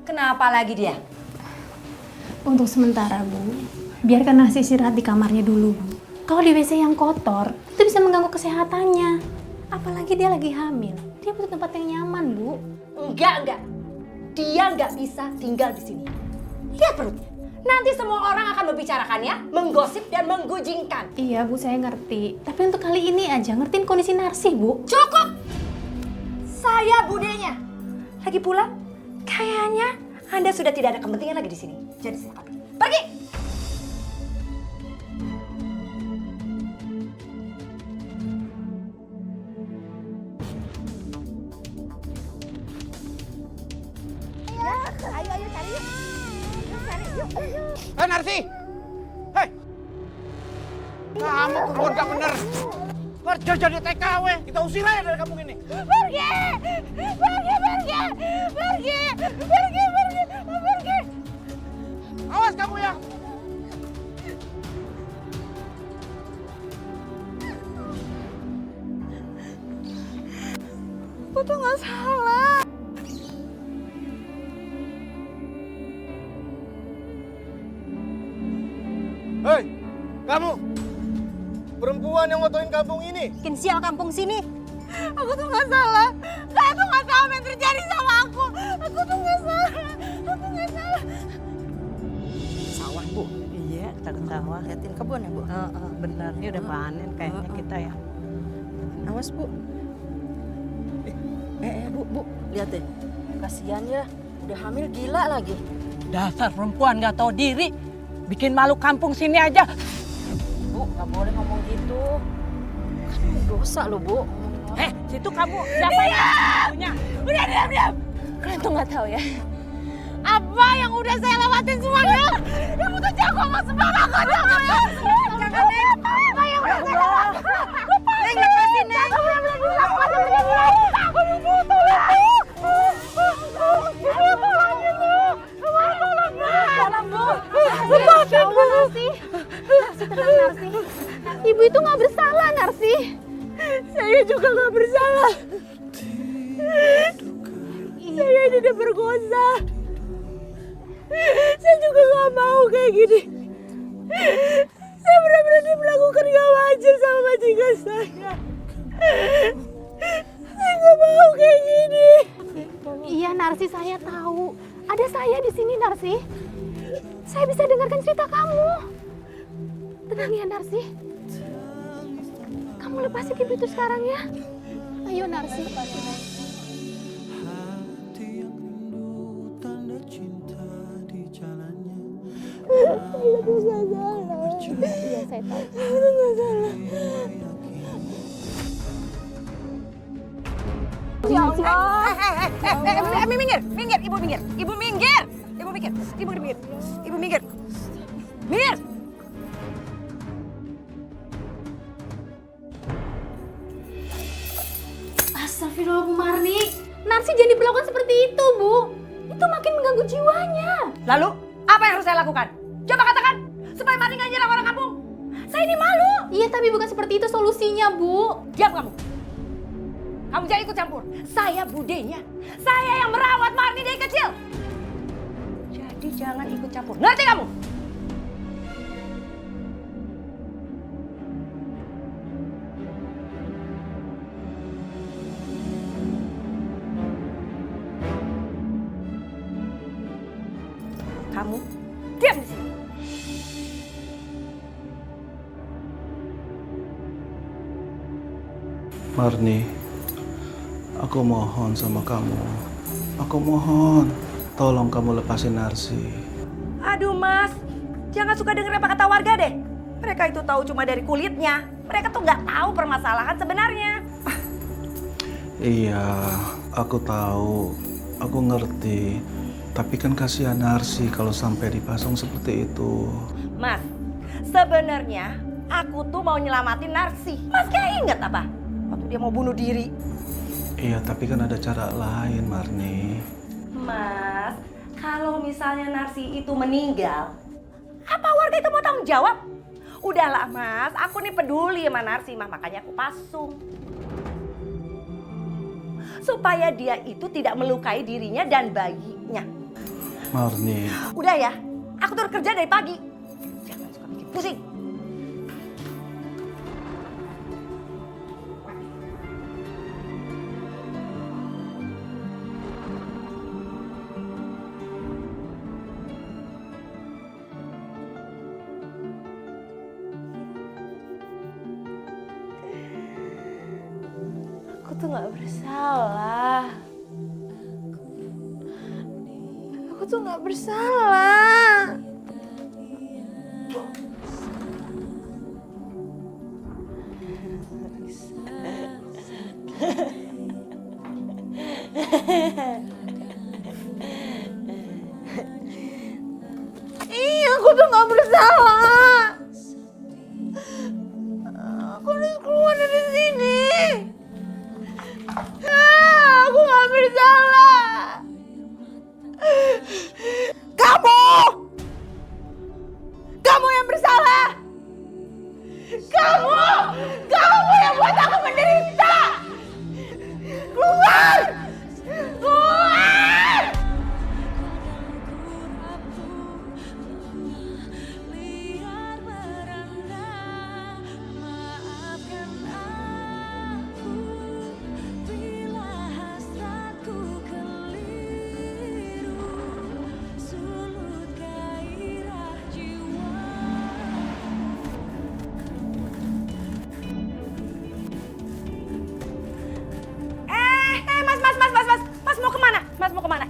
Kenapa lagi dia? Untuk sementara, Bu. Biarkan Narsi istirahat di kamarnya dulu, Bu. Kalau di WC yang kotor, itu bisa mengganggu kesehatannya. Apalagi dia lagi hamil. Dia butuh tempat yang nyaman, Bu. Enggak. Dia nggak bisa tinggal di sini. Lihat perutnya. Nanti semua orang akan membicarakannya, menggosip dan menggujingkan. Iya, Bu, saya ngerti. Tapi untuk kali ini aja ngertiin kondisi Narsi, Bu. Cukup! Saya budenya. Lagi pula, kayaknya Anda sudah tidak ada kepentingan lagi di sini. Jadi silakan pergi. Ayo cari yuk. Cari yuk. Hei Narsi! Hei! Kamu kebun gak bener. Kerja jadi TKW, kita usir aja dari kampung ini. Pergi! Awas kamu ya! Aku tuh gak salah. Hei! Kamu! Perempuan yang ngotoin kampung ini. Bikin sial kampung sini. Aku tuh gak salah. Saya tuh gak tahu apa yang terjadi sama aku. Aku tuh gak salah. Sawah, Bu. Iya, kita ke sawah, liatin kebun ya, Bu. Benar. Ini udah panen kayaknya kita ya. Awas, Bu. Bu, lihat deh. Kasihan ya. Udah hamil gila lagi. Dasar perempuan nggak tahu diri. Bikin malu kampung sini aja. Bu, nggak boleh ngomong gitu. Kan dosa loh, Bu. Situ kamu siapa yang punya? Udah diam. Kalian tuh gak tahu ya. Apa yang udah saya lewatin semuanya. Kamu tuh jago sama sembarangan. Jangan ya. Apa yang udah saya lewatin. Neng, lepasin, Neng. Ibu itu nggak bersalah, Narsi. Saya juga gak bersalah. Saya ini diperkosa. Saya juga gak mau kayak gini. Saya benar-benar melakukan gak wajar sama majikan saya. Saya gak mau kayak gini. Iya, Narsi, saya tahu. Ada saya di sini, Narsi. Saya bisa dengarkan cerita kamu. Tenang ya, Narsi. Kamu lepasin ibu itu sekarang ya. Ayo, Narsi. Iya, saya tahu. Ya Allah. Minggir. Ibu minggir. Minggir. Astagfirullah, Bu Marni. Narsi jangan diperlakukan seperti itu, Bu. Itu makin mengganggu jiwanya. Lalu, apa yang harus saya lakukan? Coba katakan, supaya Marni nggak nyerang orang kampung. Saya ini malu. Iya, tapi bukan seperti itu solusinya, Bu. Diam kamu. Kamu jangan ikut campur. Saya budenya. Saya yang merawat Marni dari kecil. Jadi jangan ikut campur. Ngerti kamu? Kamu diam di sini. Marni, aku mohon sama kamu. Aku mohon, tolong kamu lepasin Narsi. Aduh Mas, jangan suka denger apa kata warga deh. Mereka itu tahu cuma dari kulitnya. Mereka tuh nggak tahu permasalahan sebenarnya. Iya, aku tahu. Aku ngerti. Tapi kan kasihan Narsi kalau sampai dipasang seperti itu. Mas, sebenarnya aku tuh mau nyelamatin Narsi. Mas kayak inget apa? Waktu dia mau bunuh diri. Iya, tapi kan ada cara lain, Marni. Mas, kalau misalnya Narsi itu meninggal, apa warga itu mau tanggung jawab? Udahlah Mas, aku nih peduli sama Narsi, makanya aku pasung. Supaya dia itu tidak melukai dirinya dan bayinya. Marni, Udah ya, aku turun kerja dari pagi. Jangan suka bikin pusing. Aku tuh gak bersalah. Aku tuh gak bersalah. Iya, aku tuh gak bersalah. Aku harus keluar dari sini. Aku gak bersalah. Kamu! Kamu yang bersalah! Kamu! Kamu yang buat aku menderita! Keluar! Keluar! Mas mau kemana? Mas mau kemana?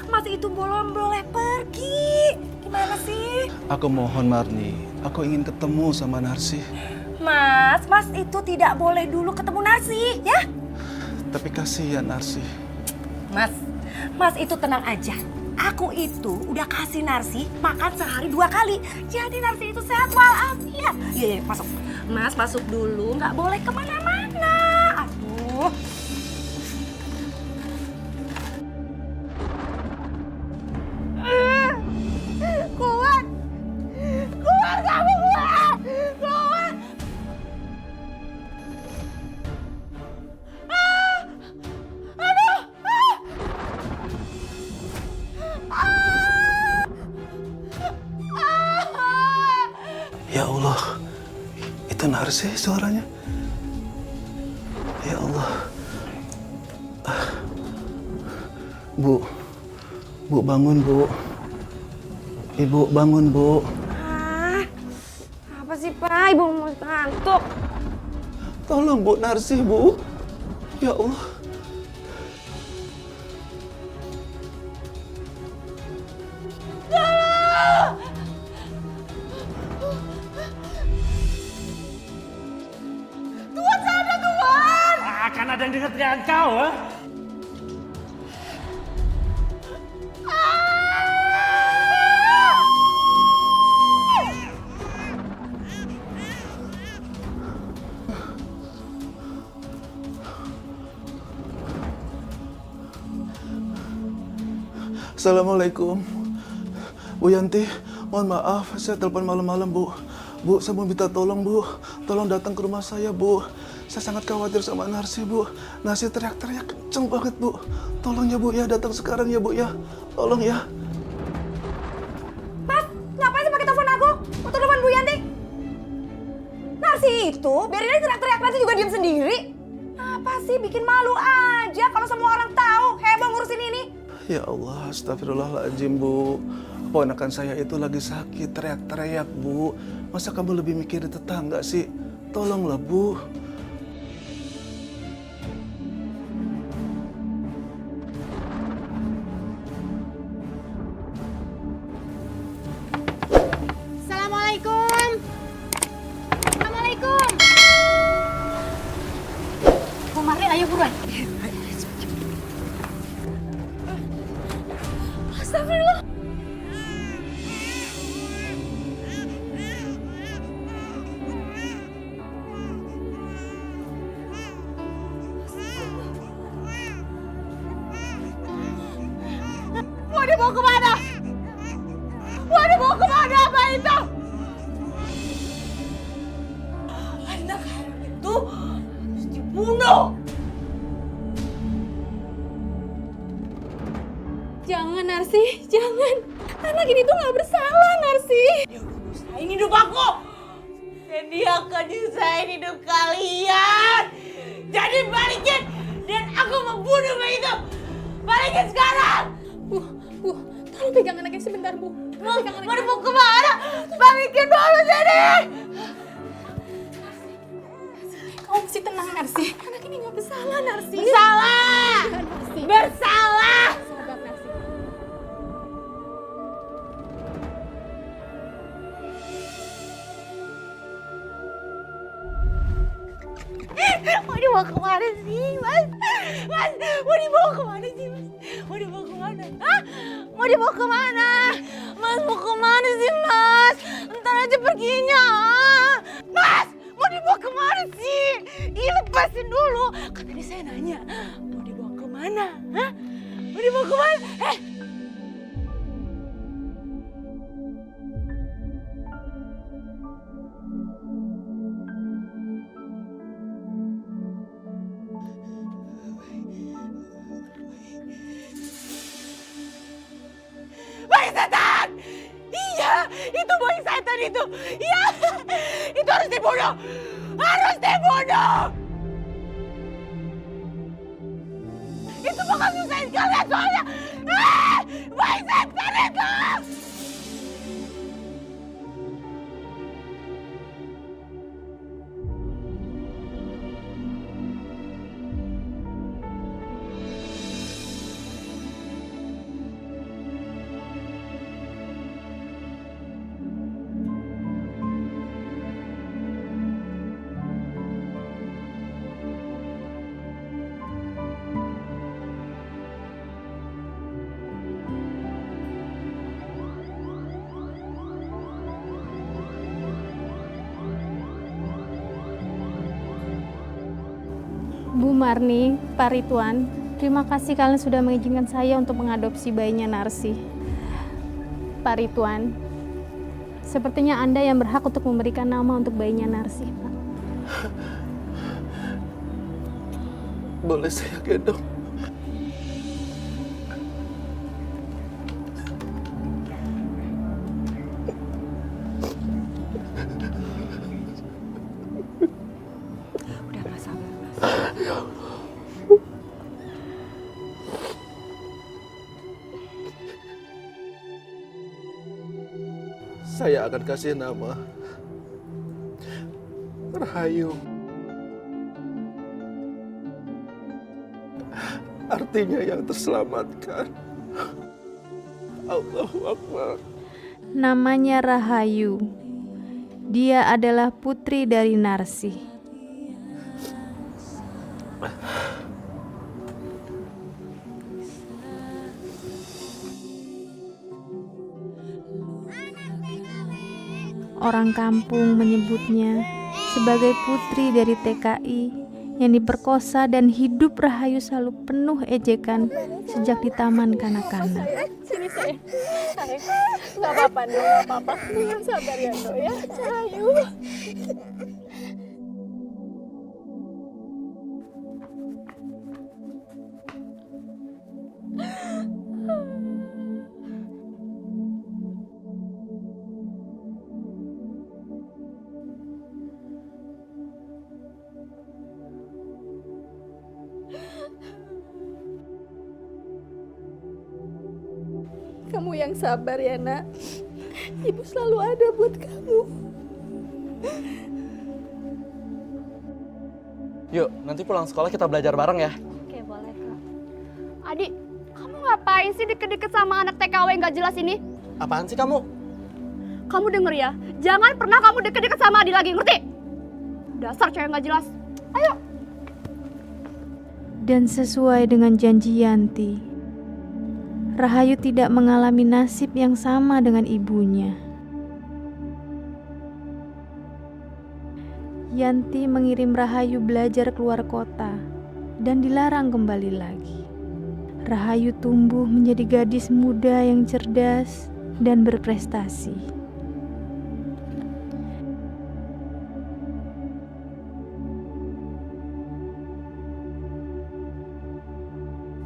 Mas itu belum boleh pergi. Gimana sih? aku mohon Marni, aku ingin ketemu sama Narsi. Mas itu tidak boleh dulu ketemu Narsi, ya? Tapi kasihan Narsi. Mas itu tenang aja. Aku itu udah kasih Narsi makan sehari 2 kali. Jadi Narsi itu sehat walafiat. Iya, masuk. Mas masuk dulu, nggak boleh kemana-mana. Aduh. Keluar! Keluar kamu keluar! Keluar! Aduh! Ya Allah, itu Narsi suaranya. Ya Allah. Bu bangun Bu. Ibu bangun Bu. Apa sih Pak? Ibu mau ngantuk. Tolong Bu Narsi Bu. Ya Allah. Akan ada yang dengar teriakan kau, ha? Assalamualaikum. Bu Yanti, mohon maaf saya telepon malam-malam Bu. Bu, saya mau minta tolong Bu. Tolong datang ke rumah saya Bu. Saya sangat khawatir sama Narsi Bu. Narsi teriak-teriak kenceng banget Bu. Tolong ya Bu ya, datang sekarang ya Bu ya. Tolong ya. Mas, ngapain sih pakai telepon aku? Untuk telepon Bu Yanti? Narsi itu, biarin aja teriak-teriak nanti juga diam sendiri. Apa sih, bikin malu aja kalau semua orang tahu heboh ngurusin ini. Ya Allah, astagfirullahaladzim Bu. Ponakan saya itu lagi sakit, teriak-teriak Bu. Masa kamu lebih mikirin tetangga sih? Tolonglah Bu. Assalamualaikum. Assalamualaikum. Bu Marni, ayo buruan. Astagfirullah. Mau dibawa kemana? Mau dibawa kemana apa itu? Anak haram itu harus dibunuh. Jangan Narsi, jangan. Anak ini tuh nggak bersalah Narsi. Dia udah nyusahin hidup aku. Dan dia akan nyusahin hidup kalian. Jadi balikin. Dan aku membunuh bayi itu. Balikin sekarang. Bu, tolong pegang anaknya sebentar, Bu. Mau dibawa kemana? Balikin dulu sini. Kamu mesti tenang, Narsi. Anak ini nggak bersalah, Narsi. Bersalah. Narsi. Bersalah. Sabar, Narsi. Mau dibawa kemana sih, Mas? Mas, mau dibawa kemana sih, Mas? Mau dibawa kemana? Hah? Mau dibawa kemana? Mas, mau kemana sih, Mas? Ntar aja perginya. Mas, mau dibawa kemana sih? Ih, lepasin dulu. Kan tadi saya nanya, mau dibawa kemana? Hah? Mau dibawa kemana? Bayi setan! Iya, itu bayi setan itu. Iya, itu harus dibunuh. Harus dibunuh. Itu bakal nyusahin kalian soalnya. Bayi setan itu. Bu Marni, Pak Ridwan, terima kasih kalian sudah mengizinkan saya untuk mengadopsi bayinya Narsi. Pak Ridwan, sepertinya Anda yang berhak untuk memberikan nama untuk bayinya Narsi, Pak. Boleh saya gendong? Udah Mas, sabar Mas. Saya akan kasih nama Rahayu. Artinya yang terselamatkan. Allahu Akbar. Namanya Rahayu. Dia adalah putri dari Narsi. Orang kampung menyebutnya sebagai putri dari TKI yang diperkosa dan hidup Rahayu selalu penuh ejekan sejak di taman kanak-kanak. Sini sayang. Nggak apa-apa, Dok. Nggak apa-apa. Yang sabar ya, Dok ya. Rahayu. Kamu yang sabar ya, Nak. Ibu selalu ada buat kamu. Yuk, nanti pulang sekolah kita belajar bareng ya. Oke, boleh, Kak. Adik, kamu ngapain sih deket-deket sama anak TKW nggak jelas ini? Apaan sih kamu? Kamu denger ya, jangan pernah kamu deket-deket sama Adi lagi, ngerti? Dasar cewek nggak jelas. Ayo. Dan sesuai dengan janji Yanti, Rahayu tidak mengalami nasib yang sama dengan ibunya. Yanti mengirim Rahayu belajar keluar kota dan dilarang kembali lagi. Rahayu tumbuh menjadi gadis muda yang cerdas dan berprestasi.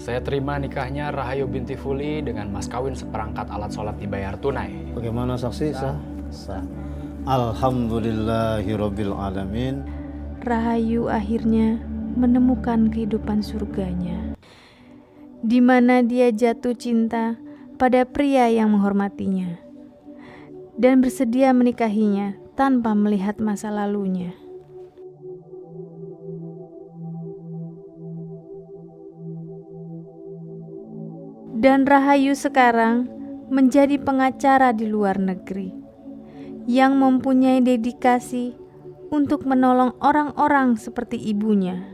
Saya terima nikahnya Rahayu binti Fuli dengan mas kawin seperangkat alat sholat dibayar tunai. Bagaimana saksi? Sah. Alhamdulillahirabbil alamin. Rahayu akhirnya menemukan kehidupan surganya, di mana dia jatuh cinta pada pria yang menghormatinya dan bersedia menikahinya tanpa melihat masa lalunya. Dan Rahayu sekarang menjadi pengacara di luar negeri yang mempunyai dedikasi untuk menolong orang-orang seperti ibunya.